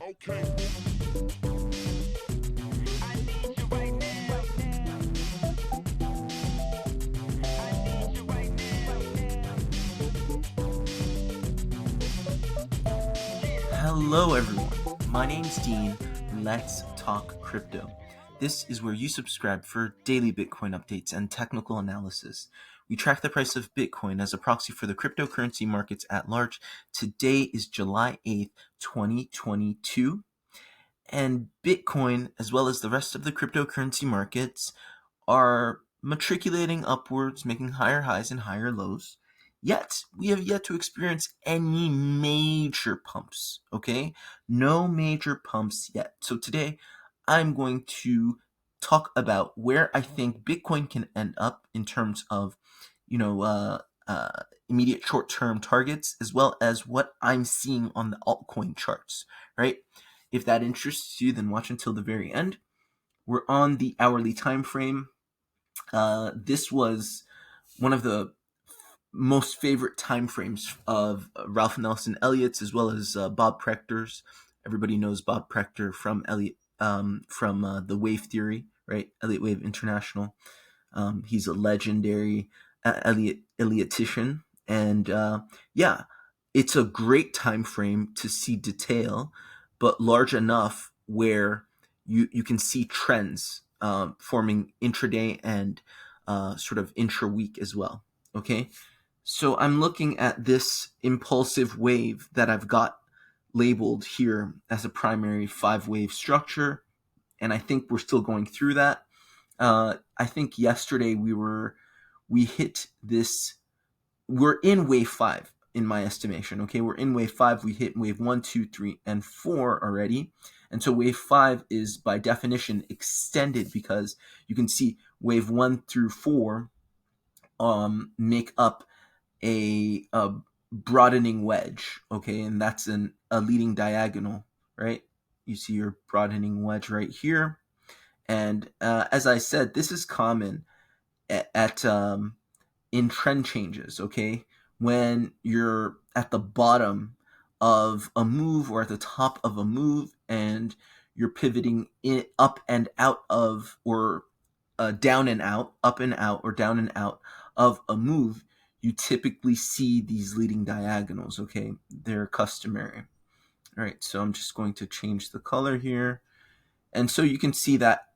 Okay. Hello, everyone. My name's Dean. Let's talk crypto. This is where you subscribe for daily Bitcoin updates and technical analysis. We track the price of Bitcoin as a proxy for the cryptocurrency markets at large. Today is July 8th, 2022, and Bitcoin, as well as the rest of the cryptocurrency markets, are matriculating upwards, making higher highs and higher lows. Yet, we have yet to experience any major pumps, okay? No major pumps yet. So today, I'm going to talk about where I think Bitcoin can end up in terms of, you know, immediate short-term targets, as well as what I'm seeing on the altcoin charts, right? If that interests you, then watch until the very end. We're on the hourly time frame. This was one of the most favorite time frames of Ralph Nelson Elliott's, as well as Bob Prechter's. Everybody knows Bob Prechter from Elliott, from the Wave Theory, right? Elliott Wave International. He's a legendary Elliottian, and yeah, it's a great time frame to see detail, but large enough where you can see trends forming intraday and sort of intra-week as well. Okay, so I'm looking at this impulsive wave that I've got labeled here as a primary 5-wave structure, and I think we're still going through that. I think yesterday we hit this. We're in wave 5 in my estimation. Okay, we're in wave 5. We hit wave 1, 2, 3, and 4 already, and so wave 5 is by definition extended because you can see wave 1 through 4 make up a broadening wedge. Okay, and that's a leading diagonal, right? You see your broadening wedge right here. And as I said, this is common at in trend changes, okay? When you're at the bottom of a move or at the top of a move and you're pivoting up and out of, or down and out, up and out, or down and out of a move, you typically see these leading diagonals, okay? They're customary. All right, so I'm just going to change the color here. And so you can see that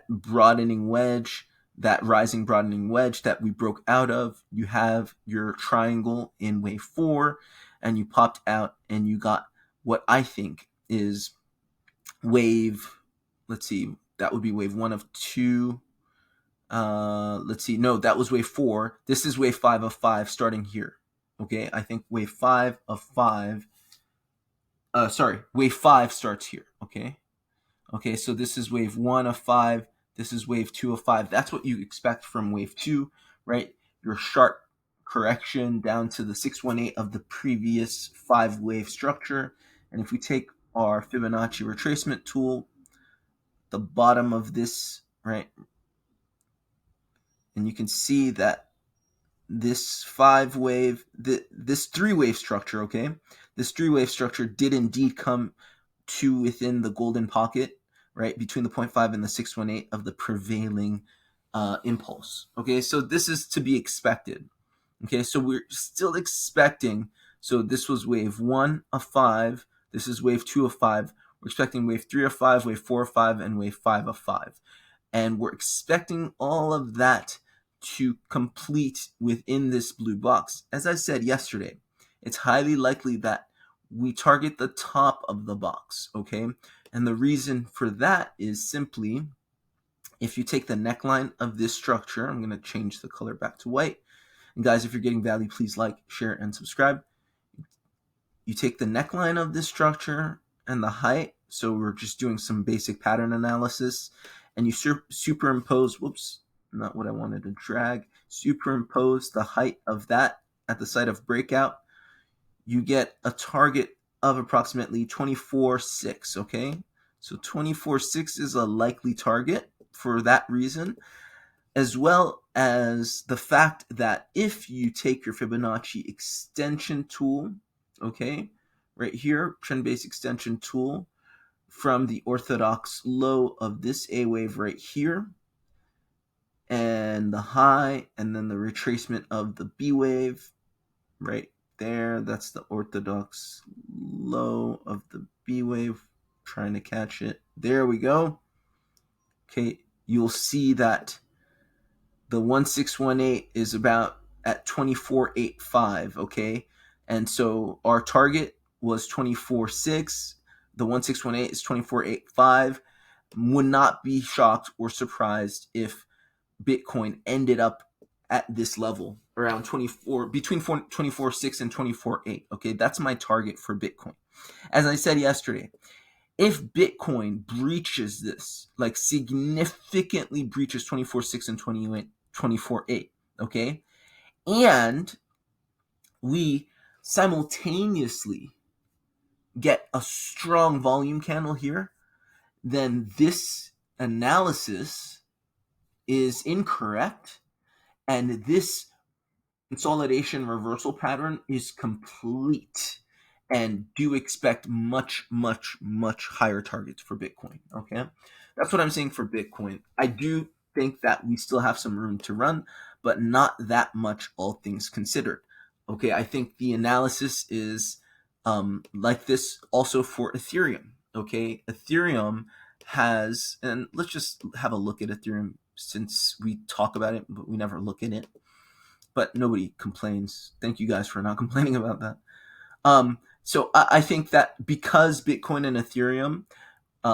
broadening wedge, that rising broadening wedge that we broke out of. You have your triangle in wave 4, and you popped out and you got what I think is wave, let's see, that would be wave 1 of 2. Let's see, no, that was wave 4. This is wave 5 of 5 starting here. Okay, I think wave 5 of 5, wave 5 starts here, okay? Okay, so this is wave 1 of 5. This is wave 2 of 5. That's what you expect from wave 2, right? Your sharp correction down to the 618 of the previous 5-wave structure. And if we take our Fibonacci retracement tool, the bottom of this, right? And you can see that this 5-wave, this 3-wave structure, okay? This 3-wave structure did indeed come to within the golden pocket, right, between the 0.5 and the 618 of the prevailing impulse. Okay, so this is to be expected. Okay, so we're still expecting, so this was wave 1 of 5, this is wave 2 of 5, we're expecting wave 3 of 5, wave 4 of 5, and wave 5 of 5. And we're expecting all of that to complete within this blue box. As I said yesterday, it's highly likely that we target the top of the box, okay? And the reason for that is simply, if you take the neckline of this structure, I'm going to change the color back to white. And guys, if you're getting value, please like, share, and subscribe. You take the neckline of this structure and the height, so we're just doing some basic pattern analysis, and you superimpose, whoops, not what I wanted to drag, superimpose the height of that at the site of breakout, you get a target of approximately 24.6, okay? So 24.6 is a likely target for that reason, as well as the fact that if you take your Fibonacci extension tool, okay, right here, trend-based extension tool, from the orthodox low of this A wave right here, and the high, and then the retracement of the B wave right there. That's the orthodox low of the B wave. Trying to catch it. There we go. Okay, you'll see that the 1618 is about at 24.85, okay? And so our target was 24.6. The 1618 is 24.85. Would not be shocked or surprised if Bitcoin ended up at this level around 24, between 24.6 and 24.8. Okay, that's my target for Bitcoin. As I said yesterday, if Bitcoin breaches this, like significantly breaches 24.6 and 24.8, okay, and we simultaneously get a strong volume candle here, then this analysis is incorrect, and this consolidation reversal pattern is complete, and do expect much, much, much higher targets for Bitcoin. Okay, that's what I'm saying for Bitcoin. I do think that we still have some room to run, but not that much, all things considered. Okay, I think the analysis is like this also for Ethereum. Okay, Ethereum has, and let's just have a look at Ethereum since we talk about it, but we never look at it. But nobody complains. Thank you guys for not complaining about that. So I think that because Bitcoin and Ethereum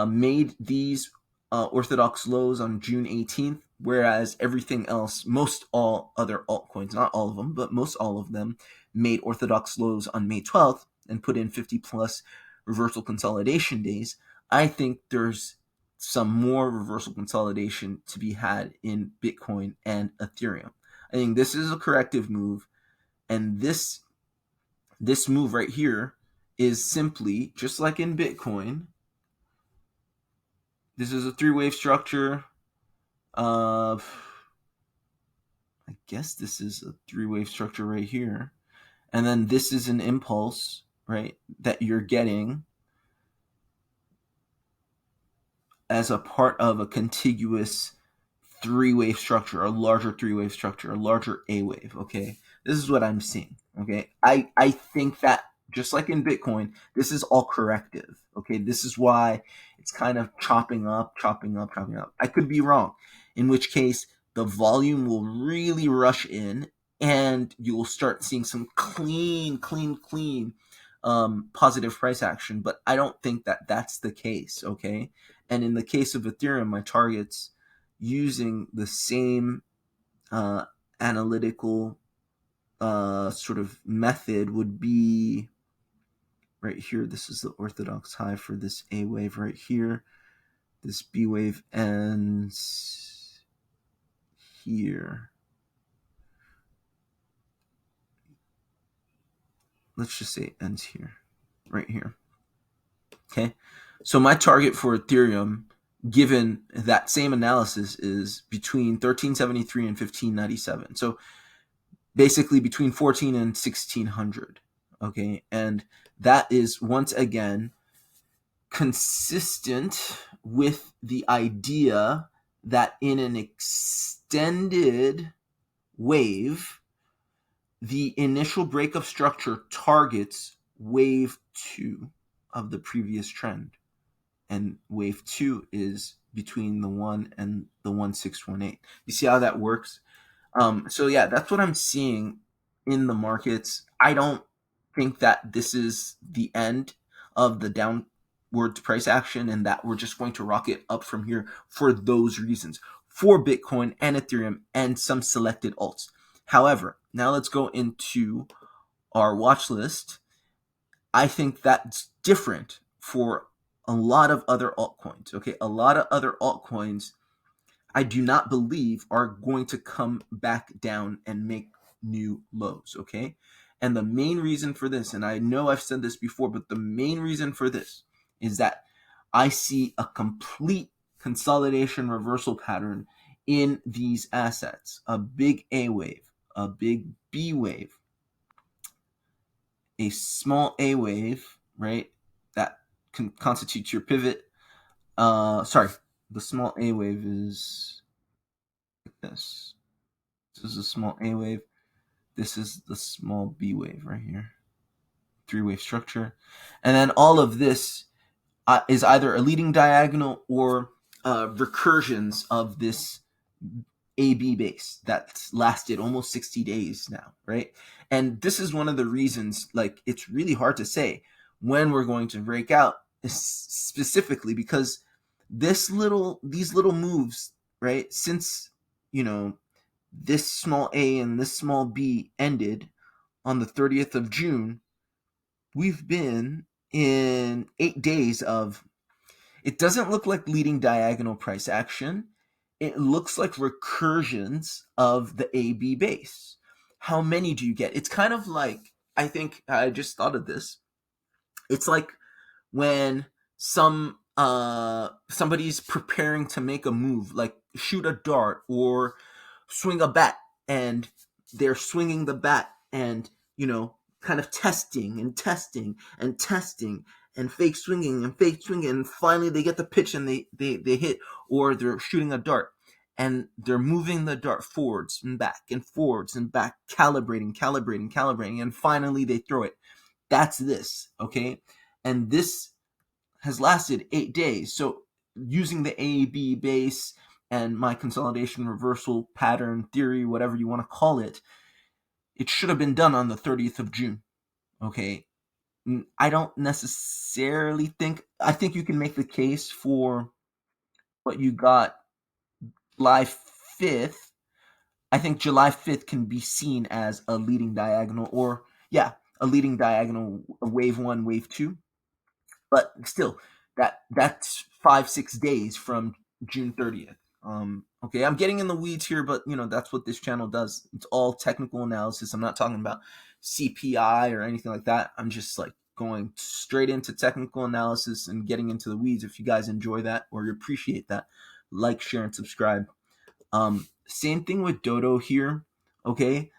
made these orthodox lows on June 18th, whereas everything else, most all other altcoins, not all of them, but most all of them, made orthodox lows on May 12th and put in 50 plus reversal consolidation days, I think there's some more reversal consolidation to be had in Bitcoin and Ethereum. I think this is a corrective move, and this move right here is simply, just like in Bitcoin, this is a three-wave structure. I guess this is a three-wave structure right here. And then this is an impulse, right, that you're getting as a part of a contiguous three-wave structure, a larger three-wave structure, a larger A wave, okay? This is what I'm seeing, okay? I think that just like in Bitcoin, this is all corrective, okay? This is why it's kind of chopping up. I could be wrong, in which case the volume will really rush in and you will start seeing some clean positive price action, but I don't think that that's the case, okay? And in the case of Ethereum, my targets using the same analytical sort of method would be right here. This is the orthodox high for this A wave right here. This B wave ends here. Let's just say it ends here, right here. Okay, so my target for Ethereum, given that same analysis, is between 1373 and 1597. So basically between 14 and 1600. Okay, and that is once again consistent with the idea that in an extended wave, the initial break of structure targets wave 2 of the previous trend. And wave 2 is between the 1 and the 1618. You see how that works? So yeah, that's what I'm seeing in the markets. I don't think that this is the end of the downward price action and that we're just going to rocket up from here for those reasons, for Bitcoin and Ethereum and some selected alts. However, now let's go into our watch list. I think that's different for a lot of other altcoins. Okay, a lot of other altcoins I do not believe are going to come back down and make new lows, okay? And the main reason for this, and I know I've said this before, but the main reason for this is that I see a complete consolidation reversal pattern in these assets. A big A wave, a big B wave, a small A wave, right? That constitutes your pivot, Sorry, the small A wave is like this. This is a small A wave. This is the small B wave right here. Three-wave structure. And then all of this is either a leading diagonal or recursions of this AB base that's lasted almost 60 days now, right? And this is one of the reasons, like, it's really hard to say when we're going to break out, specifically because these little moves, right? Since, you know, this small a and this small b ended on the 30th of June, we've been in 8 days of, it doesn't look like leading diagonal price action. It looks like recursions of the AB base. How many do you get? It's kind of like, I think I just thought of this. It's like when somebody's preparing to make a move, like shoot a dart or swing a bat, and they're swinging the bat and, kind of testing and testing and testing and fake swinging and fake swinging, and finally they get the pitch and they hit. Or they're shooting a dart and they're moving the dart forwards and back and forwards and back, calibrating, and finally they throw it. That's this, okay? And this has lasted 8 days. So using the AB base and my consolidation reversal pattern theory, whatever you want to call it, it should have been done on the 30th of June. Okay. I don't necessarily think, I think you can make the case for what you got July 5th. I think July 5th can be seen as a leading diagonal, or, yeah, a leading diagonal, a wave one, wave two. But still, that's 5-6 days from June 30th. Okay, I'm getting in the weeds here, but that's what this channel does. It's all technical analysis. I'm not talking about CPI or anything like that. I'm just like going straight into technical analysis and getting into the weeds. If you guys enjoy that or you appreciate that, like, share, and subscribe. Same thing with Dodo here. Okay,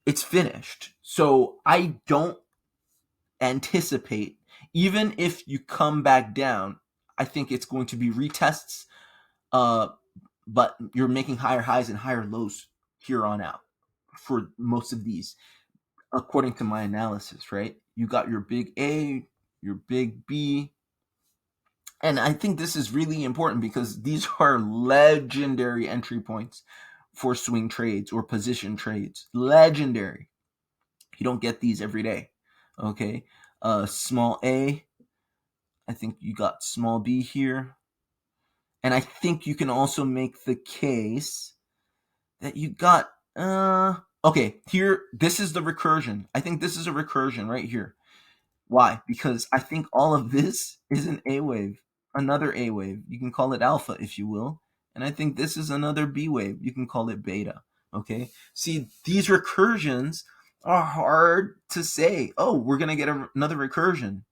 it's finished. So I don't anticipate, even if you come back down, I think it's going to be retests, but you're making higher highs and higher lows here on out for most of these, according to my analysis, right? You got your big A, your big B, and I think this is really important because these are legendary entry points for swing trades or position trades. Legendary. You don't get these every day. Okay. Small A, I think you got small b here. And I think you can also make the case that you got, okay, here, this is the recursion. I think this is a recursion right here. Why? Because I think all of this is an A wave, another A wave. You can call it alpha if you will. And I think this is another B wave. You can call it beta. Okay. See, these recursions are hard to say. Oh, we're going to get another recursion.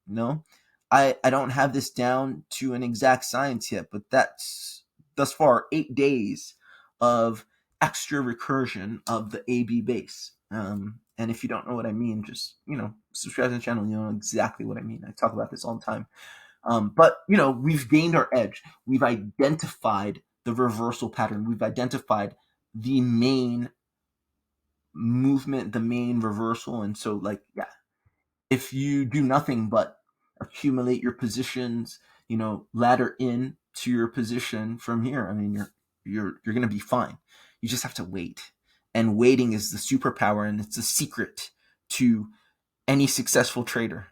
I don't have this down to an exact science yet, but that's thus far 8 days of extra recursion of the AB base. And if you don't know what I mean, just, subscribe to the channel. You know exactly what I mean. I talk about this all the time. But, we've gained our edge. We've identified the reversal pattern. We've identified the main movement, the main reversal. And so, if you do nothing but accumulate your positions, ladder in to your position from here, I mean, you're going to be fine. You just have to wait. And waiting is the superpower, and it's a secret to any successful trader.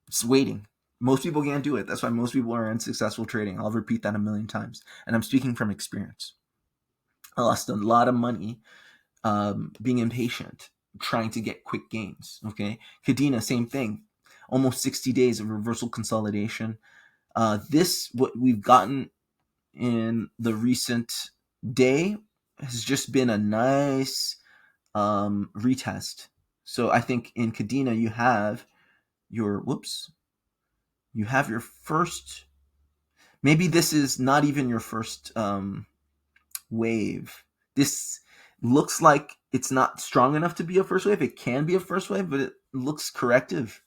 It's waiting. Most people can't do it. That's why most people are unsuccessful trading. I'll repeat that a million times. And I'm speaking from experience. I lost a lot of money being impatient, trying to get quick gains. Okay. Cadena, same thing. Almost 60 days of reversal consolidation. What we've gotten in the recent day has just been a nice retest. So I think in Cadena you have your first, maybe this is not even your first wave. This looks like it's not strong enough to be a first wave. It can be a first wave, but it looks corrective,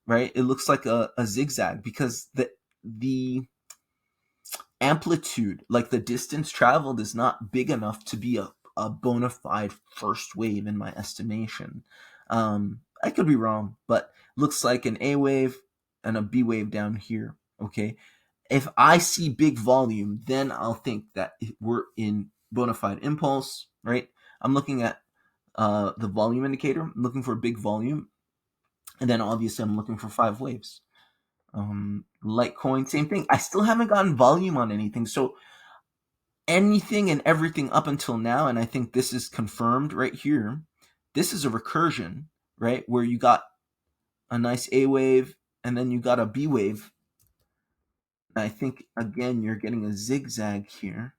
right? It looks like a zigzag because the amplitude, like the distance traveled, is not big enough to be a bona fide first wave in my estimation. I could be wrong, but looks like an A wave and a B wave down here. Okay. If I see big volume, then I'll think that we're in bona fide impulse, right? I'm looking at the volume indicator. I'm looking for big volume. And then obviously I'm looking for 5 waves. Litecoin, same thing. I still haven't gotten volume on anything. So anything and everything up until now, and I think this is confirmed right here, this is a recursion, right? Where you got a nice A wave and then you got a B wave. I think, again, you're getting a zigzag here.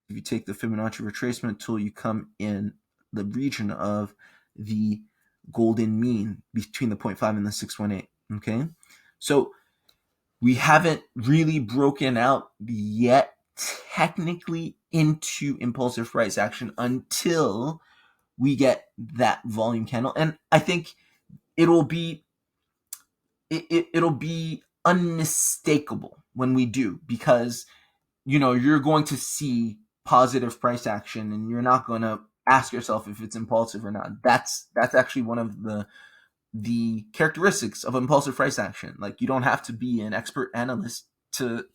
If you take the Fibonacci retracement tool, you come in the region of the golden mean between the 0.5 and the 618. Okay, so we haven't really broken out yet technically into impulsive price action until we get that volume candle, and I think it'll be unmistakable when we do, because you're going to see positive price action and you're not going to ask yourself if it's impulsive or not. That's actually one of the characteristics of impulsive price action. Like, you don't have to be an expert analyst to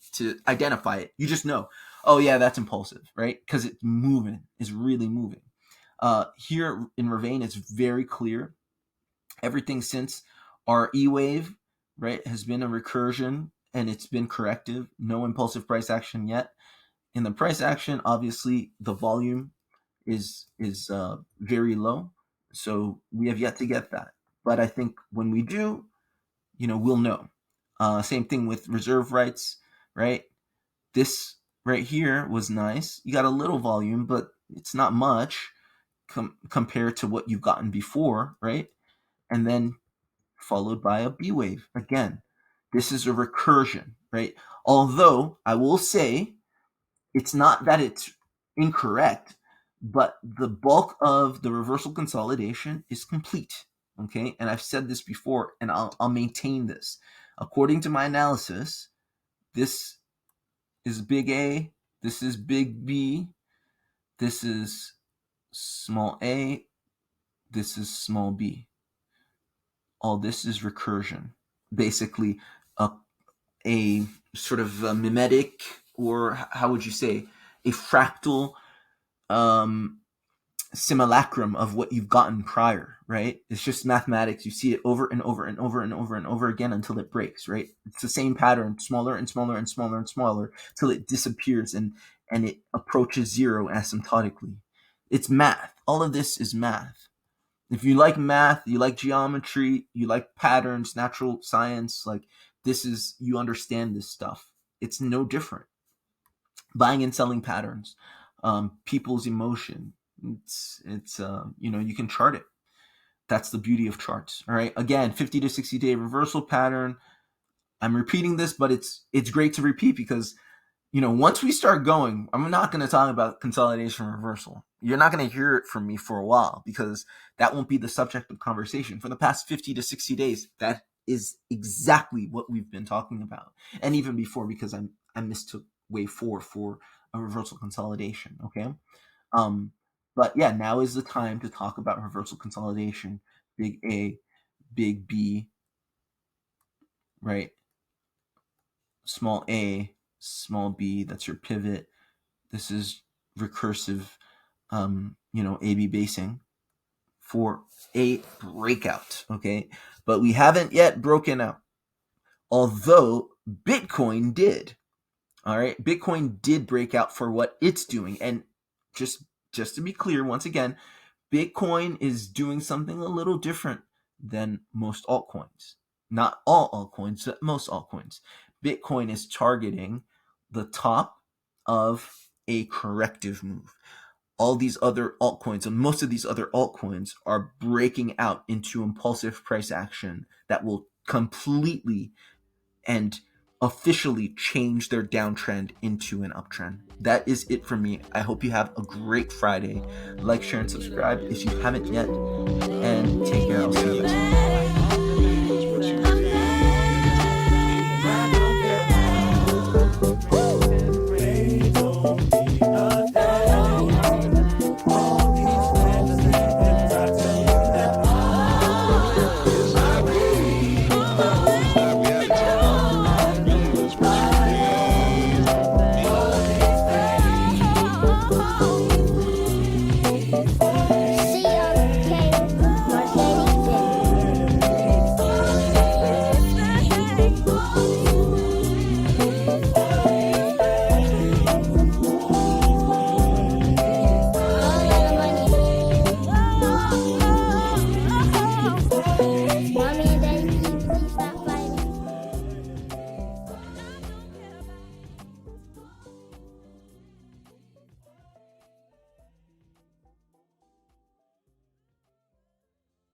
identify it. You just know, oh yeah, that's impulsive, right? Because it's moving, it's really moving. Here in Ravane, it's very clear. Everything since our E wave, right, has been a recursion and it's been corrective. No impulsive price action yet. In the price action, obviously the volume is very low, so we have yet to get that. But I think when we do, we'll know. Same thing with reserve rights, right? This right here was nice. You got a little volume, but it's not much compared to what you've gotten before, right? And then followed by a B wave. Again, this is a recursion, right? Although I will say, it's not that it's incorrect, but the bulk of the reversal consolidation is complete. Okay, and I've said this before, and I'll maintain this. According to my analysis, this is big A, this is big B, this is small a, this is small b. All this is recursion. Basically, a sort of a mimetic, or how would you say, a fractal simulacrum of what you've gotten prior, right? It's just mathematics. You see it over and over and over and over and over again until it breaks, right? It's the same pattern, smaller and smaller and smaller and smaller, till it disappears and it approaches zero asymptotically. It's math. All of this is math. If you like math, you like geometry, you like patterns, natural science, like, this is, you understand this stuff. It's no different. Buying and selling patterns, people's emotion. It's you can chart it. That's the beauty of charts. All right. Again, 50 to 60 day reversal pattern. I'm repeating this, but it's great to repeat because, once we start going, I'm not going to talk about consolidation reversal. You're not going to hear it from me for a while because that won't be the subject of conversation. For the past 50 to 60 days, that is exactly what we've been talking about. And even before, because I mistook wave 4 for a reversal consolidation. Okay. But yeah, now is the time to talk about reversal consolidation. Big A, big B, right? Small a, small b, that's your pivot. This is recursive, AB basing for a breakout, okay? But we haven't yet broken out, although Bitcoin did. All right, Bitcoin did break out for what it's doing. And just to be clear, once again, Bitcoin is doing something a little different than most altcoins. Not all altcoins, but most altcoins. Bitcoin is targeting the top of a corrective move. All these other altcoins, and most of these other altcoins, are breaking out into impulsive price action that will completely and officially change their downtrend into an uptrend. That is it for me. I hope you have a great Friday. Like, share, and subscribe if you haven't yet. And take care. I'll see you.